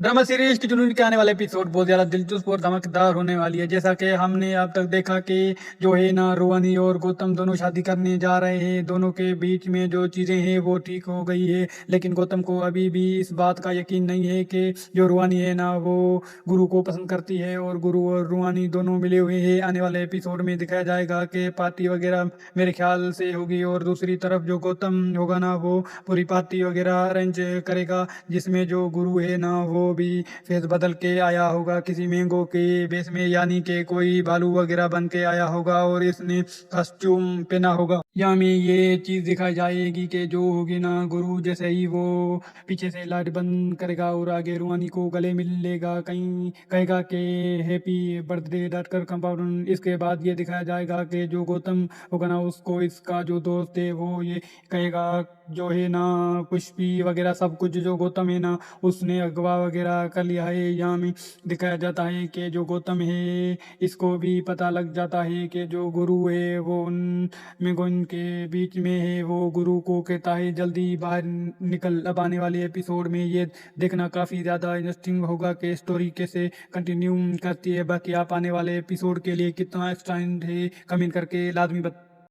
Drama series की जुनून के आने वाले एपिसोड बहुत ज़्यादा दिलचस्प और धमाकेदार होने वाली है। जैसा कि हमने अब तक देखा कि जो है ना, रोहानी और गौतम दोनों शादी करने जा रहे हैं। दोनों के बीच में जो चीज़ें हैं वो ठीक हो गई है, लेकिन गौतम को अभी भी इस बात का यकीन नहीं है कि जो रोहानी है ना, वो गुरु को पसंद करती है और गुरु और रोहानी दोनों मिले हुए हैं। आने वाले एपिसोड में दिखाया जाएगा कि पार्टी वगैरह मेरे ख्याल से होगी, और दूसरी तरफ जो गौतम होगा ना, वो पूरी पार्टी वगैरह अरेंज करेगा, जिसमें जो गुरु है ना, वो भी फेस बदल के आया होगा किसी मैंगो के बेस में, यानी कि कोई भालू वगैरह बन के आया होगा और इसने कॉस्ट्यूम पहना होगा। यहाँ में ये चीज दिखाई जाएगी कि जो होगी ना, गुरु जैसे ही वो पीछे से लाइट बंद करेगा और आगे रूहानी को गले मिल लेगा, कहीं कहेगा कि हैप्पी बर्थडे डॉक्टर कंपाउंड। इसके बाद ये दिखाया जाएगा कि जो गौतम होगा ना, उसको इसका जो दोस्त है वो ये कहेगा, जो है ना, पुष्पी वगैरह सब कुछ जो गौतम है ना, उसने अगवा वगैरह कर लिया है। यहाँ में दिखाया जाता है कि जो गौतम है, इसको भी पता लग जाता है कि जो गुरु है वो उन मेगोन के बीच में है। वो गुरु को कहता है जल्दी बाहर निकल। अब आने वाले एपिसोड में ये देखना काफ़ी ज़्यादा इंटरेस्टिंग होगा कि स्टोरी कैसे कंटिन्यू करती है। बाकी आप आने वाले एपिसोड के लिए कितना एक्साइटेड है, कमेंट करके लाजमी बता।